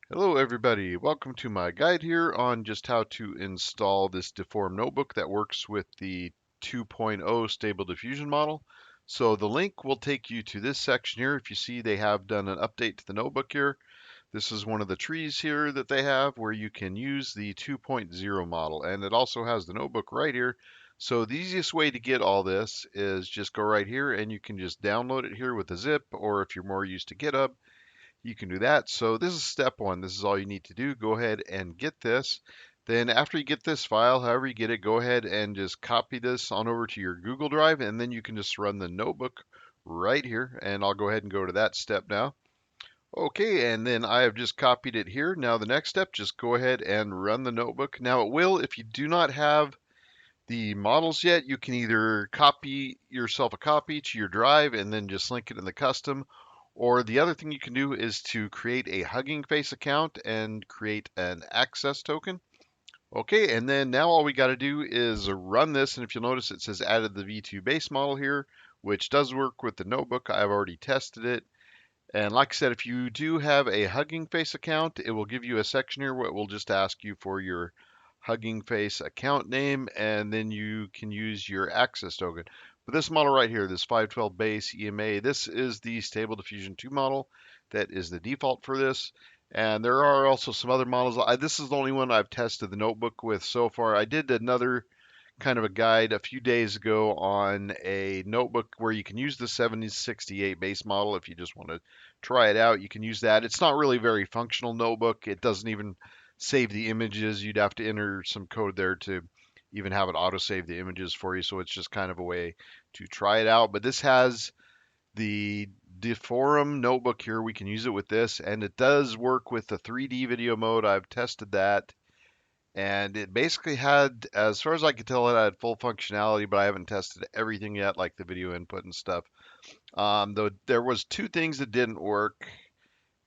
Hello everybody, welcome to my guide here on just how to install this Deforum Notebook that works with the 2.0 Stable Diffusion model. So the link will take you to this section here. If you see they have done an update to the notebook here. This is one of the trees here that they have where you can use the 2.0 model, and it also has the notebook right here. So the easiest way to get all this is just go right here and you can just download it here with a zip, or if you're more used to GitHub, you can do that. So this is step one. This is all you need to do. Go ahead and get this. Then after you get this file, however you get it, go ahead and just copy this on over to your Google Drive, and then you can just run the notebook right here. And I'll go ahead and go to that step now. Okay, and then I have just copied it here. Now the next step, just go ahead and run the notebook. Now it will, if you do not have the models yet, you can either copy yourself a copy to your drive and then just link it in the custom, or the other thing you can do is to create a Hugging Face account and create an access token. Okay, and then now all we got to do is run this, and if you'll notice it says added the V2 base model here, which does work with the notebook. I've already tested it. And like I said, if you do have a Hugging Face account, it will give you a section here where it will just ask you for your Hugging Face account name, and then you can use your access token. But this model right here, this 512 base EMA, this is the Stable Diffusion 2 model. That is the default for this. And there are also some other models. This is the only one I've tested the notebook with so far. I did another kind of a guide a few days ago on a notebook where you can use the 7068 base model if you just want to try it out. You can use that. It's not really a very functional notebook. It doesn't even save the images. You'd have to enter some code there to even have it auto-save the images for you. So it's just kind of a way to try it out. But this has the Deforum Notebook here. We can use it with this, and it does work with the 3D video mode. I've tested that, and it basically had, as far as I could tell, it had full functionality, but I haven't tested everything yet, like the video input and stuff. Though there was two things that didn't work,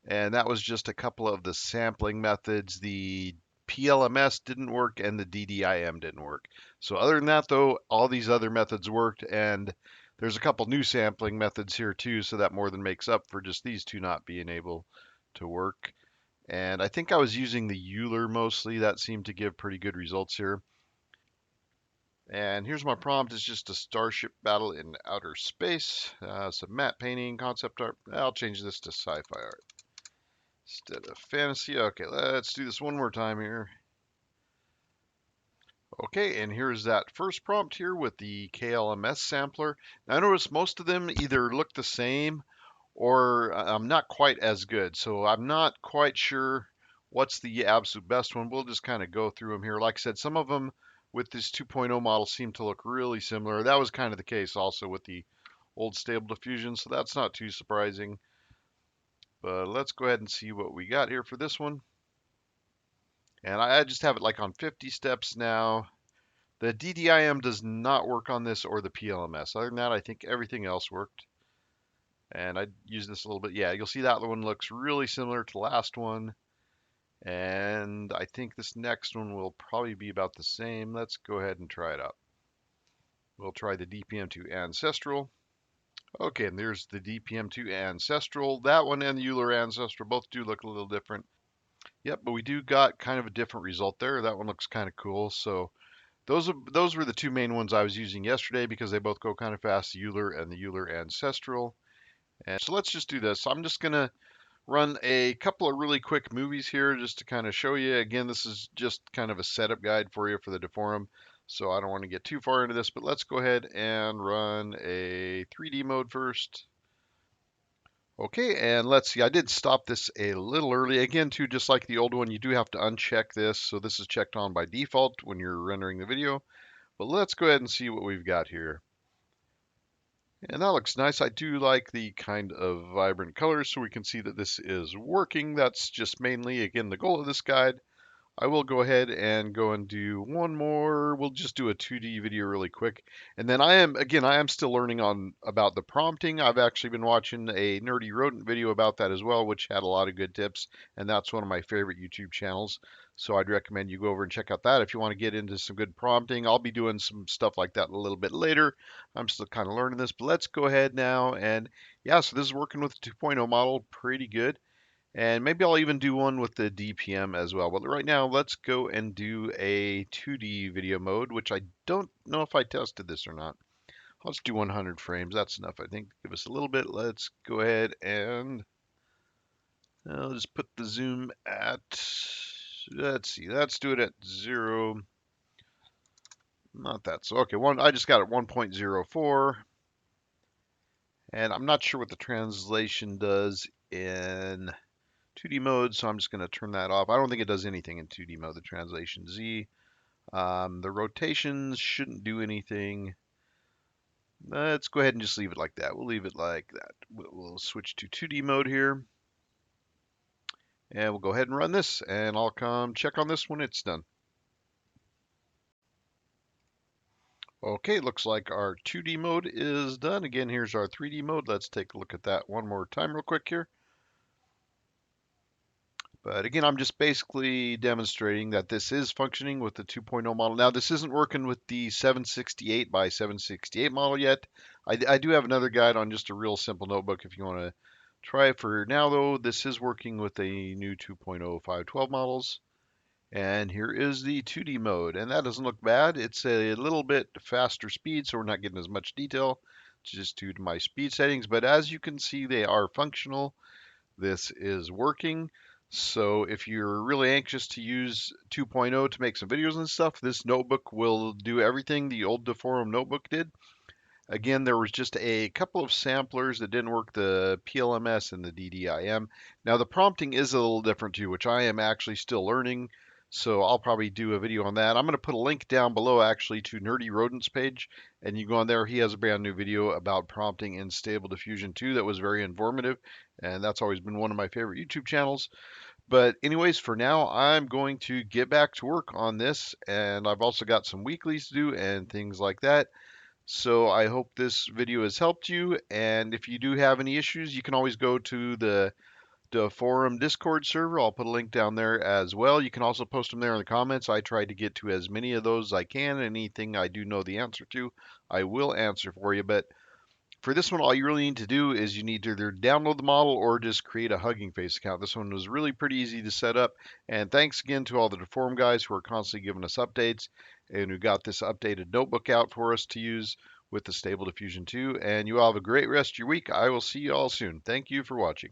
and that was just a couple of the sampling methods. The PLMS didn't work, and the DDIM didn't work. So other than that, though, all these other methods worked, and there's a couple new sampling methods here too, so that more than makes up for just these two not being able to work. And I think I was using the Euler mostly. That seemed to give pretty good results here. And here's my prompt. It's just a starship battle in outer space. Some matte painting, concept art. I'll change this to sci-fi art instead of fantasy. Okay, let's do this one more time here. Okay, and here's that first prompt here with the KLMS sampler. Now I notice most of them either look the same or not quite as good. So I'm not quite sure what's the absolute best one. We'll just kind of go through them here. Like I said, some of them with this 2.0 model seem to look really similar. That was kind of the case also with the old Stable Diffusion, so that's not too surprising. But let's go ahead and see what we got here for this one. And I just have it like on 50 steps now. The DDIM does not work on this or the PLMS. Other than that, I think everything else worked. And I use this a little bit. Yeah, you'll see that one looks really similar to the last one. And I think this next one will probably be about the same. Let's go ahead and try it out. We'll try the DPM2 Ancestral. Okay, and there's the DPM2 Ancestral. That one and the Euler Ancestral both do look a little different. Yep, but we do got kind of a different result there. That one looks kind of cool. So those were the two main ones I was using yesterday because they both go kind of fast, the Euler and the Euler Ancestral. And so let's just do this. I'm just going to run a couple of really quick movies here just to kind of show you. Again, this is just kind of a setup guide for you for the Deforum, so I don't want to get too far into this, but let's go ahead and run a 3D mode first. Okay, and let's see, I did stop this a little early. Again, too, just like the old one, you do have to uncheck this, so this is checked on by default when you're rendering the video. But let's go ahead and see what we've got here. And that looks nice. I do like the kind of vibrant colors, so we can see that this is working. That's just mainly, again, the goal of this guide. I will go ahead and go and do one more. We'll just do a 2D video really quick. And then I am still learning on about the prompting. I've actually been watching a Nerdy Rodent video about that as well, which had a lot of good tips. And that's one of my favorite YouTube channels. So I'd recommend you go over and check out that if you want to get into some good prompting. I'll be doing some stuff like that a little bit later. I'm still kind of learning this, but let's go ahead now. And yeah, so this is working with the 2.0 model pretty good. And maybe I'll even do one with the DPM as well. But right now, let's go and do a 2D video mode, which I don't know if I tested this or not. Let's do 100 frames. That's enough, I think. Give us a little bit. Let's go ahead and I'll just put the zoom at, let's see, let's do it at 0. Not that. So, okay, I just got it 1.04. And I'm not sure what the translation does in 2D mode, so I'm just going to turn that off. I don't think it does anything in 2D mode, the translation Z. The rotations shouldn't do anything. Let's go ahead and just leave it like that. We'll leave it like that. We'll switch to 2D mode here. And we'll go ahead and run this, and I'll come check on this when it's done. Okay, looks like our 2D mode is done. Again, here's our 3D mode. Let's take a look at that one more time real quick here. But again, I'm just basically demonstrating that this is functioning with the 2.0 model. Now, this isn't working with the 768 by 768 model yet. I do have another guide on just a real simple notebook if you want to try it. For now, though, this is working with the new 2.0 512 models. And here is the 2D mode, and that doesn't look bad. It's a little bit faster speed, so we're not getting as much detail, just due to my speed settings. But as you can see, they are functional. This is working. So if you're really anxious to use 2.0 to make some videos and stuff, this notebook will do everything the old Deforum Notebook did. Again, there was just a couple of samplers that didn't work, the PLMS and the DDIM. Now the prompting is a little different too, which I am actually still learning. So I'll probably do a video on that. I'm going to put a link down below actually to Nerdy Rodents page, and you go on there. He has a brand new video about prompting in Stable Diffusion 2 that was very informative, and that's always been one of my favorite YouTube channels. But anyways, for now, I'm going to get back to work on this, and I've also got some weeklies to do and things like that. So I hope this video has helped you, and if you do have any issues, you can always go to the forum Discord server. I'll put a link down there as well. You can also post them there in the comments. I try to get to as many of those as I can. Anything I do know the answer to, I will answer for you. But for this one, all you really need to do is you need to either download the model or just create a Hugging Face account. This one was really pretty easy to set up. And thanks again to all the Deforum guys who are constantly giving us updates and who got this updated notebook out for us to use with the Stable Diffusion 2. And you all have a great rest of your week. I will see you all soon. Thank you for watching.